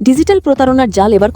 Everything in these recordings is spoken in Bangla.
ডিজিটাল প্রতারণার জাল এবার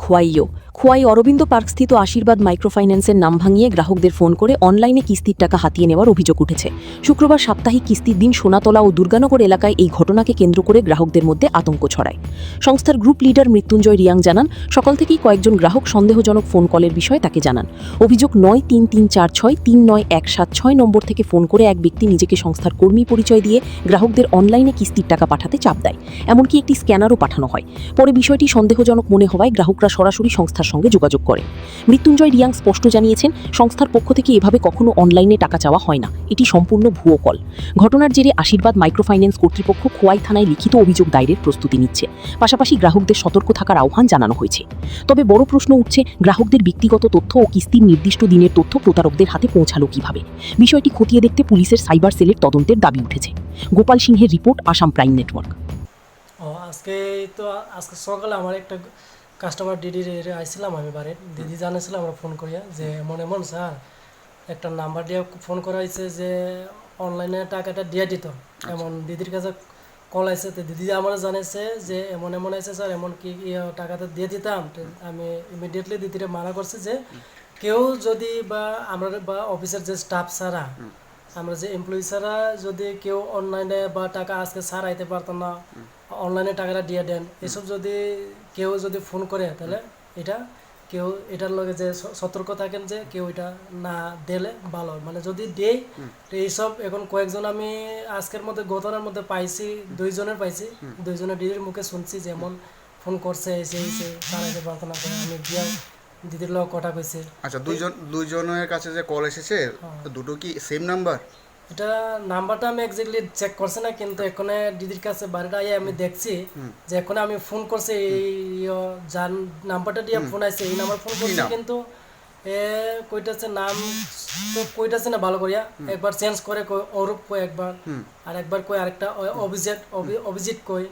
খোয়াই অরবিন্দ পার্কস্থিত আশীর্বাদ মাইক্রোফাইন্যান্সের নাম ভাঙিয়ে গ্রাহকদের ফোন করে অনলাইনে কিস্তির টাকা হাতিয়ে নেওয়ার অভিযোগ উঠেছে। শুক্রবার সাপ্তাহিক কিস্তির দিন সোনাতলা ও দুর্গানগর এলাকায় এই ঘটনাকে কেন্দ্র করে গ্রাহকদের মধ্যে আতঙ্ক ছড়ায়। সংস্থার গ্রুপ লিডার মৃত্যুঞ্জয় রিয়াং জানান, সকাল থেকেই কয়েকজন গ্রাহক সন্দেহজনক ফোন কলের বিষয়ে তাকে জানান। অভিযোগ 9334639176 নম্বর থেকে ফোন করে এক ব্যক্তি নিজেকে সংস্থার কর্মী পরিচয় দিয়ে গ্রাহকদের অনলাইনে কিস্তির টাকা পাঠাতে চাপ দেয়। এমনকি একটি স্ক্যানারও পাঠানো হয়। পরে বিষয়টি সন্দেহজনক মনে হওয়ায় গ্রাহকরা সরাসরি সংস্থার সঙ্গে যোগাযোগ করে। মৃত্যুঞ্জয় রিয়াং স্পষ্ট জানিয়েছেন, সংস্থার পক্ষ থেকে এভাবে কখনো অনলাইনে টাকা চাওয়া হয় না, এটি সম্পূর্ণ ভুয়ো কল। ঘটনার জেরে আশীর্বাদ মাইক্রোফাইন্যান্স কর্তৃপক্ষ খোয়াই থানায় লিখিত অভিযোগ দায়েরের প্রস্তুতি নিচ্ছে। পাশাপাশি গ্রাহকদের সতর্ক থাকার আহ্বান জানানো হয়েছে। তবে বড় প্রশ্ন উঠছে, গ্রাহকদের ব্যক্তিগত তথ্য ও কিস্তির নির্দিষ্ট দিনের তথ্য প্রতারকদের হাতে পৌঁছালো কিভাবে? বিষয়টি খতিয়ে দেখতে পুলিশের সাইবার সেলের তদন্তের দাবি উঠেছে। গোপাল সিংহের রিপোর্ট, আসাম প্রাইম নেটওয়ার্ক। আজকে সকালে আমার একটা কাস্টমার দিদির আইছিলাম, আমি বাড়ি দিদি জানাইছিলাম আমরা ফোন করিয়া যে এমন স্যার একটা নাম্বার দিয়ে ফোন করা হয়েছে যে অনলাইনে টাকাটা দিয়ে দিত। এমন দিদির কাছে কল আছে, তো দিদি আমার জানাইছে যে এমন আছে স্যার, এমন কি টাকাটা দিয়ে দিতাম। আমি ইমিডিয়েটলি দিদিরে মানা করছি যে কেউ যদি বা আমরা বা অফিসের যে স্টাফ ছাড়া আমরা যে এমপ্লয়ি ছাড়া যদি কেউ অনলাইনে বা টাকা আজকে ছাড় আইতে পারতাম না, অনলাইনে টাকাটা দিয়ে দেন, এসব যদি কেউ যদি ফোন করে তাহলে কেউ এটার লগে যে সতর্ক থাকেন যে কেউ এটা না দিলে ভালো। মানে যদি দেই তো এইসব এখন কয়েকজন আমি আজকের মধ্যে ঘটনার মধ্যে পাইছি, দুইজনের দিদির মুখে শুনছি যেমন ফোন করছে এসে চালাইতে পারতো না, আমি দিয়া দিদির লগে কথা কইছে। আচ্ছা, দুইজনের কাছে যে কল এসেছে দুটো কি সেম নাম্বার? এটা নাম্বারটা আমি এক্স্যাক্টলি চেক করছি না, কিন্তু এখানে দিদির কাছে বাড়িটা আইয়া আমি দেখছি যে এখন আমি ফোন করছি এই যার নাম্বারটা দিয়ে ফোন আইছে এই নাম্বার ফোন করছি, কিন্তু এ কইতাছে নাম তো কইতাছে না ভালো করিয়া, একবার চেঞ্জ করে কই অরূপ কই একবার, আর একবার কই আরেকটা অভিজিৎ কই,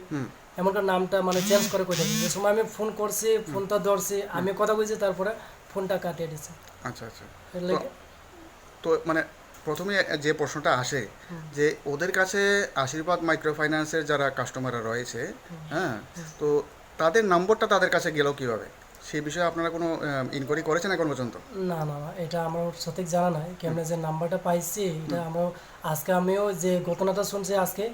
এমনকার নামটা মানে চেঞ্জ করে কইতাছে। যে সময় আমি ফোন করছি, ফোনটা ধরছি, আমি কথা কইছি, তারপরে ফোনটা কাটিয়ে দিছে। আচ্ছা আচ্ছা, তো মানে প্রথমে যে প্রশ্নটা আসে যে ওদের কাছে আশীর্বাদ মাইক্রোফাইন্যান্সের যারা কাস্টমাররা রয়েছে, হ্যাঁ, তো তাদের নম্বরটা তাদের কাছে গেল কিভাবে? সেই বিষয়ে আপনারা কোনো ইনকোয়ারি করেছেন এখন পর্যন্ত? না, এটা আমার সঠিক জানা নাই কেমনে যে নাম্বারটা পাইছি। এটা আমরা আজকে আমিও যে ঘটনাটা শুনছি আজকে,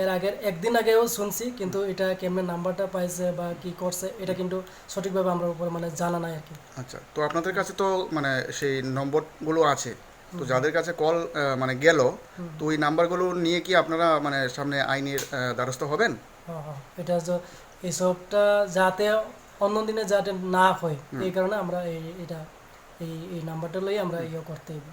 এর আগের একদিন আগেও শুনছি, কিন্তু এটা কেমনে নাম্বারটা পাইছে বা কি করছে এটা কিন্তু সঠিকভাবে আমরা উপর মানে জানা নাই আর কি। আচ্ছা, তো আপনাদের কাছে তো মানে সেই নম্বরগুলো আছে, তো যাদের কাছে কল মানে গেল, তো ওই নাম্বারগুলো নিয়ে কি আপনারা মানে সামনে আইনের দ্বারস্থ হবেন? হ্যাঁ, এটা এইসবটা যাতে অন্য দিনে যাতে না হয়, এই কারণে আমরা এই নাম্বারটা লই আমরা করতে হবে।